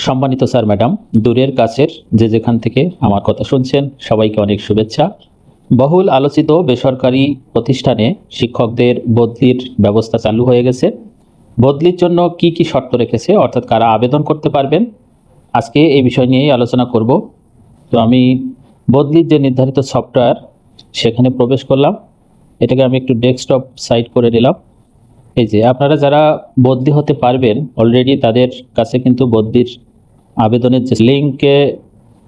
সম্মানিত sir madam, দূরের কাছের যে যেখান থেকে আমার কথা শুনছেন সবাইকে অনেক শুভেচ্ছা। বহুল আলোচিত বেসরকারি প্রতিষ্ঠানে শিক্ষকদের বদলির ব্যবস্থা চালু হয়ে গেছে। বদলির জন্য কি কি শর্ত রেখেছে, অর্থাৎ কারা আবেদন করতে পারবেন, আজকে এই বিষয় নিয়েই আলোচনা করব। তো আমি বদলির যে নির্ধারিত সফটওয়্যার সেখানে প্রবেশ করলাম। এটাকে আমি একটু ডেস্কটপ সাইট করে নিলাম। এই যে আপনারা যারা বদলি হতে পারবেন অলরেডি, তাদের কাছে কিন্তু বদলির আবেদনের যে লিঙ্কে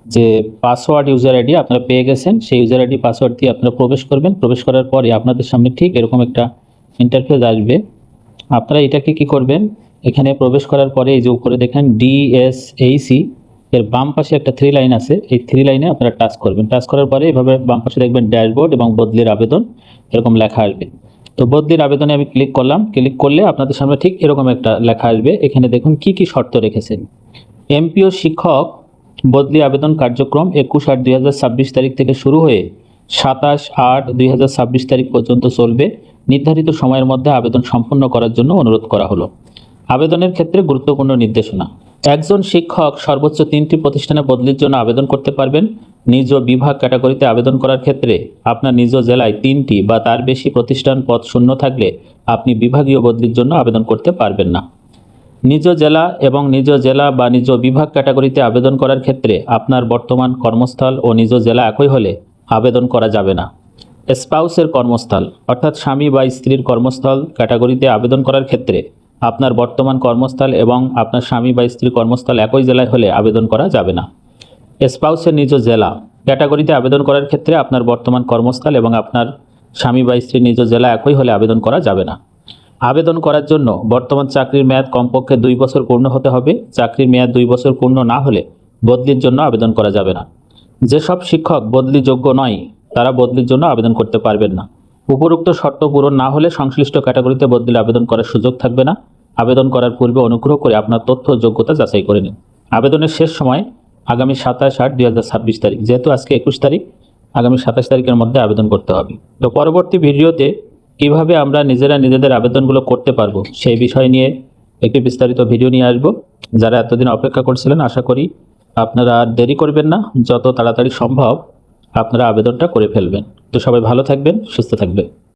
যে পাসওয়ার্ড ইউজার আইডি আপনারা পেয়ে গেছেন, সেই ইউজার আইডি পাসওয়ার্ড দিয়ে আপনারা প্রবেশ করবেন। প্রবেশ করার পরে আপনাদের সামনে ঠিক এরকম একটা ইন্টারফেস আসবে। আপনারা এটাকে কি করবেন, এখানে প্রবেশ করার পরে এই যে উপরে দেখেন DSAC এর বাম পাশে একটা 3 লাইন আছে, এই 3 লাইনে আপনারা টাচ করবেন। টাচ করার পরে এভাবে বাম পাশে দেখবেন ড্যাশবোর্ড এবং বদলির আবেদন এরকম লেখা আসবে। তো বদলির আবেদনে আমি ক্লিক করলাম। ক্লিক করলে আপনাদের সামনে ঠিক এরকম একটা লেখা আসবে। এখানে দেখুন কি কি শর্ত রেখেছেন। এমপিও শিক্ষক বদলি আবেদন কার্যক্রম 21/8/2026 তারিখ থেকে শুরু হয়ে 27/8/2026 তারিখ পর্যন্ত চলবে। নির্ধারিত সময়ের মধ্যে আবেদন সম্পন্ন করার জন্য অনুরোধ করা হলো। আবেদনের ক্ষেত্রে গুরুত্বপূর্ণ নির্দেশনা। একজন শিক্ষক সর্বোচ্চ 3টি প্রতিষ্ঠানে বদলির জন্য আবেদন করতে পারবেন। নিজ বিভাগ ক্যাটাগরিতে আবেদন করার ক্ষেত্রে আপনার নিজ জেলায় 3টি বা তার বেশি প্রতিষ্ঠান পদ শূন্য থাকলে আপনি বিভাগীয় বদলির জন্য আবেদন করতে পারবেন না। নিজ জেলা এবং নিজ জেলা বা নিজ বিভাগ ক্যাটাগরিতে আবেদন করার ক্ষেত্রে আপনার বর্তমান কর্মস্থল ও নিজ জেলা একই হলে আবেদন করা যাবে না। স্পাউসের কর্মস্থল অর্থাৎ স্বামী বা স্ত্রীর কর্মস্থল ক্যাটাগরিতে আবেদন করার ক্ষেত্রে আপনার বর্তমান কর্মস্থল এবং আপনার স্বামী বা স্ত্রীর কর্মস্থল একই জেলায় হলে আবেদন করা যাবে না। স্পাউসের নিজ জেলা ক্যাটাগরিতে আবেদন করার ক্ষেত্রে আপনার বর্তমান কর্মস্থল এবং আপনার স্বামী বা স্ত্রীর নিজ জেলা একই হলে আবেদন করা যাবে না। আবেদন করার জন্য বর্তমান চাকরির মেয়াদ কমপক্ষে 2 বছর পূর্ণ হতে হবে। চাকরির মেয়াদ 2 বছর পূর্ণ না হলে বদলির জন্য আবেদন করা যাবে না। যেসব শিক্ষক বদলিযোগ্য নয় তারা বদলির জন্য আবেদন করতে পারবেন না। উপরোক্ত শর্ত পূরণ না হলে সংশ্লিষ্ট ক্যাটাগরিতে বদলির আবেদন করার সুযোগ থাকবে না। আবেদন করার পূর্বে অনুগ্রহ করে আপনার তথ্য ও যোগ্যতা যাচাই করে নিন। আবেদনের শেষ সময় আগামী 27/8/2026 তারিখ, যেহেতু আজকে 21 তারিখ, আগামী 27 তারিখের মধ্যে আবেদন করতে হবে। তো পরবর্তী ভিডিওতে কিভাবে আমরা নিজেরা নিজেদের আবেদনগুলো করতে পারবো সেই বিষয় নিয়ে একটি বিস্তারিত ভিডিও নিয়ে আসবো। যারা এতদিন অপেক্ষা করছিলেন, আশা করি আপনারা আর দেরি করবেন না, যত তাড়াতাড়ি সম্ভব আপনারা আবেদনটা করে ফেলবেন। তো সবাই ভালো থাকবেন, সুস্থ থাকবেন।